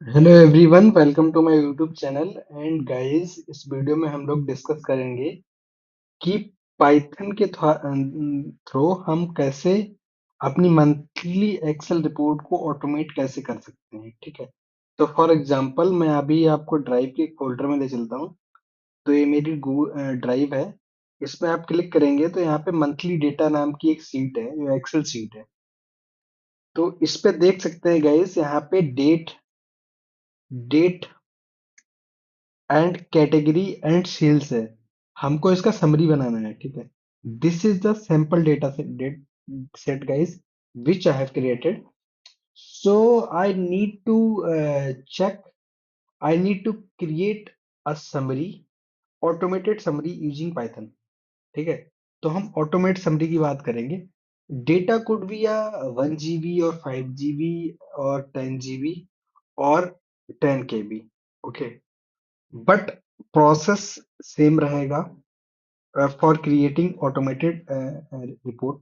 Hello everyone, welcome to my YouTube channel. And guys, इस video में हम लोग डिस्कस करेंगे कि पाइथन के थ्रू हम कैसे अपनी मंथली एक्सेल रिपोर्ट को ऑटोमेट कैसे कर सकते हैं। ठीक है, तो फॉर एग्जांपल मैं अभी आपको ड्राइव के एक फोल्डर में ले चलता हूँ। तो ये मेरी ड्राइव है। इसमें आप क्लिक करेंगे तो यहाँ पे मंथली डेटा नाम की एक सीट है, जो एक्सेल सीट है। तो इस पे देख सकते हैं गाइस, यहाँ पे date date and category and sales है। हमको इसका समरी बनाना है। ठीक है, this is the sample data set guys which I have created. So I need to check, I need to create a summary, automated summary using Python. ठीक है, तो हम ऑटोमेट समरी की बात करेंगे। डेटा कुड बी या 1 GB और 5 GB और 10 GB और 10 KB। Okay, but process same रहेगा फॉर क्रिएटिंग ऑटोमेटेड रिपोर्ट।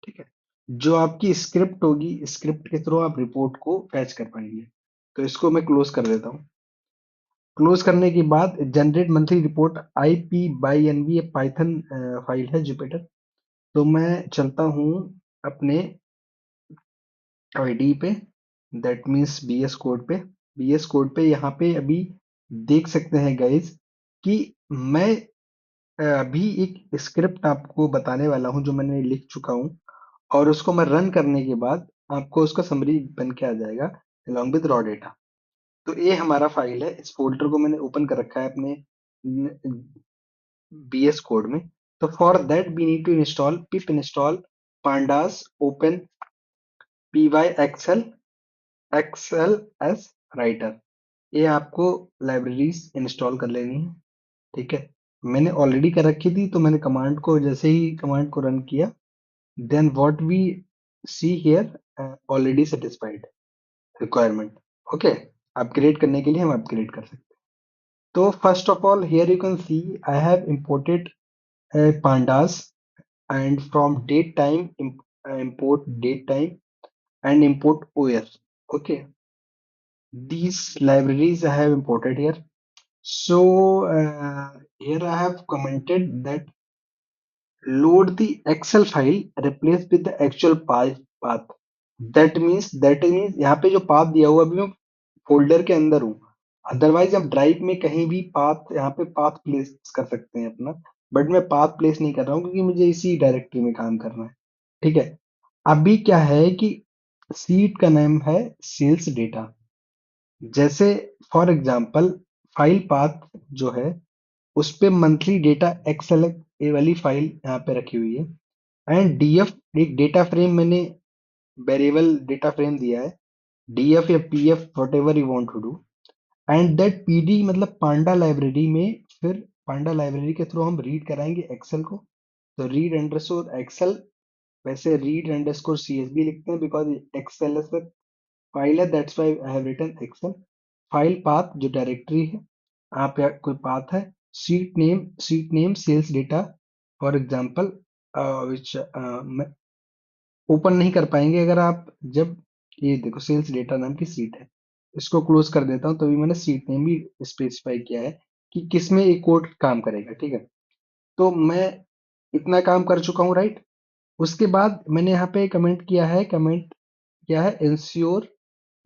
ठीक है, जो आपकी स्क्रिप्ट होगी, स्क्रिप्ट के थ्रू आप रिपोर्ट को फैच कर पाएंगे। तो इसको मैं क्लोज कर देता हूँ। क्लोज करने के बाद generate monthly report I P Y N B, Python file है जुपिटर। तो मैं चलता हूँ अपने आईडी पे, दैट मीन्स बीएस कोड पे। बीएस कोड पे यहाँ पे अभी देख सकते हैं गाइस कि मैं अभी एक स्क्रिप्ट आपको बताने वाला हूँ जो मैंने लिख चुका हूँ। और उसको मैं रन करने के बाद आपको उसका समरी बन के आ जाएगा along with रॉ डेटा। तो ये हमारा फाइल है। इस फोल्डर को मैंने ओपन कर रखा है अपने बीएस कोड में। तो for that we need to install pip install pandas open py excel excel S writer. ये आपको लाइब्रेरीज इंस्टॉल कर लेनी है। ठीक है, मैंने ऑलरेडी कर रखी थी, तो मैंने कमांड को जैसे ही कमांड को रन किया, then what we see here already satisfied requirement. Okay, upgrade करने के लिए हम अपग्रेड कर सकते हैं। तो first of all here you can see I have imported pandas and from date time import date time and import os. Okay, these libraries I have imported here. So here I have commented that load the Excel file replace with the actual path. That means यहाँ पे जो path दिया हुआ, अभी मैं folder के अंदर हूँ। अदरवाइज आप ड्राइव में कहीं भी पाथ, यहाँ पे पाथ प्लेस कर सकते हैं अपना। बट मैं पाथ प्लेस नहीं कर रहा हूँ क्योंकि मुझे इसी डायरेक्टरी में काम करना है। ठीक है, अभी क्या है कि सीट का नाम है सेल्स डेटा। जैसे फॉर एग्जांपल फाइल पाथ जो है, उस पे मंथली डेटा एक्सएल ये वाली फाइल यहाँ पे रखी हुई है। एंड डीएफ एक डेटा फ्रेम मैंने वेरिएबल डेटा फ्रेम दिया है, डीएफ या PF whatever you want to do. And that PD मतलब पांडा लाइब्रेरी में, फिर पांडा लाइब्रेरी के थ्रू हम रीड कराएंगे एक्सेल को। तो रीड अंडरस्कोर एक्सेल, वैसे रीड अंडरस्कोर सीएसवी लिखते हैं बिकॉज एक्सेल फाइल है, that's why I have written excel. File path जो डायरेक्टरी है, आप या कोई पाथ है। Sheet name sales data for example, which open नहीं कर पाएंगे अगर आप, जब ये देखो सेल्स डेटा नाम की सीट है। इसको क्लोज कर देता हूँ, तभी मैंने सीट नेम भी स्पेसिफाई किया है कि किसमें ये कोड काम करेगा। ठीक है, तो मैं इतना काम कर चुका हूँ, राइट। उसके बाद मैंने यहाँ पे कमेंट किया है ensure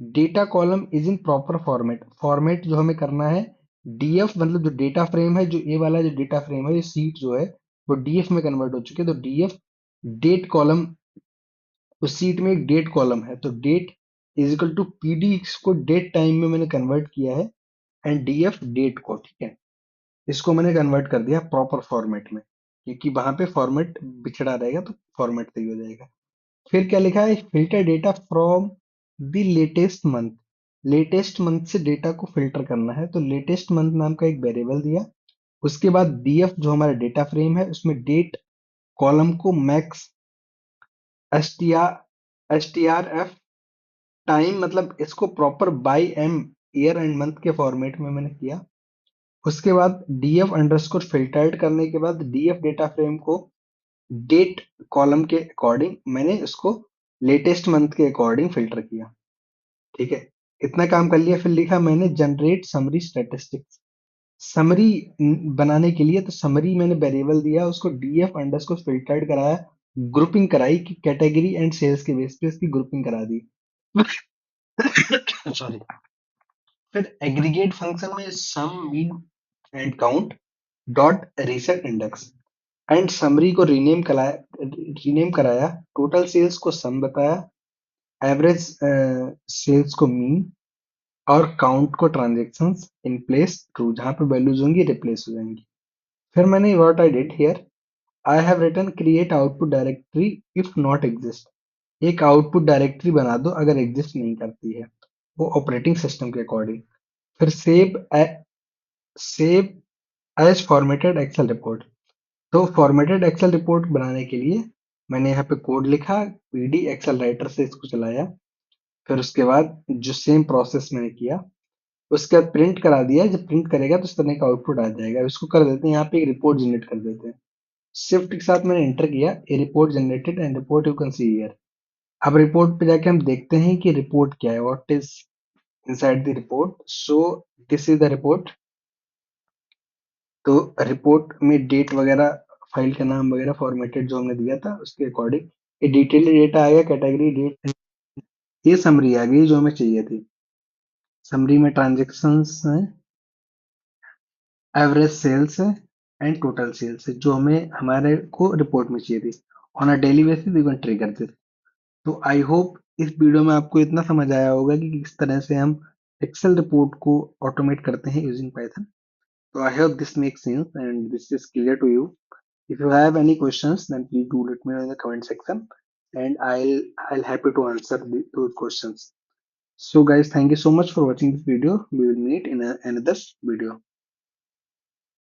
data column is in proper format. Format जो हमें करना है, डीएफ मतलब जो डेटा फ्रेम है, जो ए वाला जो डेटा फ्रेम है, ये सीट जो है वो डीएफ में कन्वर्ट हो चुकी है। तो डीएफ डेट कॉलम, उस सीट में एक डेट कॉलम है, तो date is equal to PD, इसको डेट टाइम में मैंने कन्वर्ट किया है। एंड डीएफ डेट को, ठीक है, इसको मैंने कन्वर्ट कर दिया प्रॉपर फॉर्मेट में, क्योंकि वहां पे फॉर्मेट बिछड़ा रहेगा तो फॉर्मेट सही हो जाएगा। फिर क्या लिखा है, filter data from the latest month. Latest month से डेटा को फिल्टर करना है, तो लेटेस्ट मंथ नाम का एक वेरिएबल दिया। उसके बाद डीएफ जो हमारा डेटा फ्रेम है, उसमें डेट कॉलम को max S T R F time, मतलब इसको proper by M year and month के फॉर्मेट में मैंने किया। उसके बाद डीएफ अंडरस्कोर फिल्टर्ड करने के बाद डीएफ डेटा फ्रेम को डेट कॉलम के अकॉर्डिंग मैंने इसको लेटेस्ट मंथ के अकॉर्डिंग फिल्टर किया। ठीक है, इतना काम कर लिया, फिर लिखा मैंने जनरेट समरी स्टैटिस्टिक्स। समरी बनाने के लिए तो समरी मैंने वेरिएबल दिया, उसको डीएफ अंडरस्कोर फिल्टर्ड कराया, ग्रुपिंग कराई कि कैटेगरी एंड सेल्स के बेस पे इसकी ग्रुपिंग करा दी। सॉरी। फिर एग्रीगेट फंक्शन में sum mean and count dot reset index and summary को रीनेम कराया, टोटल सेल्स को सम बताया, एवरेज सेल्स को मीन और काउंट को ट्रांजेक्शंस इन प्लेस ट्रू, जहां पे वैल्यूज होंगी रिप्लेस हो जाएंगी। फिर मैंने what I did here, I have written create output directory if not exist. एक आउटपुट डायरेक्टरी बना दो अगर एग्जिस्ट नहीं करती है, वो ऑपरेटिंग सिस्टम के अकॉर्डिंग। फिर save as formatted excel report. तो फॉर्मेटेड एक्सेल रिपोर्ट बनाने के लिए मैंने यहाँ पे कोड लिखा, पीडी एक्सेल राइटर से इसको चलाया, फिर उसके बाद जो सेम प्रोसेस मैंने किया, उसके बाद प्रिंट करा दिया। जब प्रिंट करेगा तो इस तरह का आउटपुट आ जाएगा। इसको कर देते हैं, यहाँ पे एक रिपोर्ट जनरेट कर देते हैं। शिफ्ट के साथ मैंने एंटर किया, a report generated and report you can see here. अब रिपोर्ट पे जाके हम देखते हैं कि रिपोर्ट क्या है, what is inside the report. So this is the report. तो रिपोर्ट में डेट वगैरह, फाइल का नाम वगैरह फॉर्मेटेड जो हमने दिया था उसके अकॉर्डिंग ये डिटेल्ड डेटा आ गया, कैटेगरी डेट। ये समरी आ गई जो हमें चाहिए थी। समरी में ट्रांजेक्शन्स हैं, एवरेज सेल्स है एंड टोटल सेल्स है, जो हमें हमारे को रिपोर्ट में चाहिए थी। On a daily basis we can trigger this. So I hope इस वीडियो में आपको इतना समझ आया होगा कि किस तरह से हम एक्सेल रिपोर्ट को ऑटोमेट करते हैं using Python. So I hope this makes sense and this is clear to you. If you have any questions, then please do let me know in the comment section, and I'll happy to answer those questions. So guys, thank you so much for watching this video. We will meet in another video.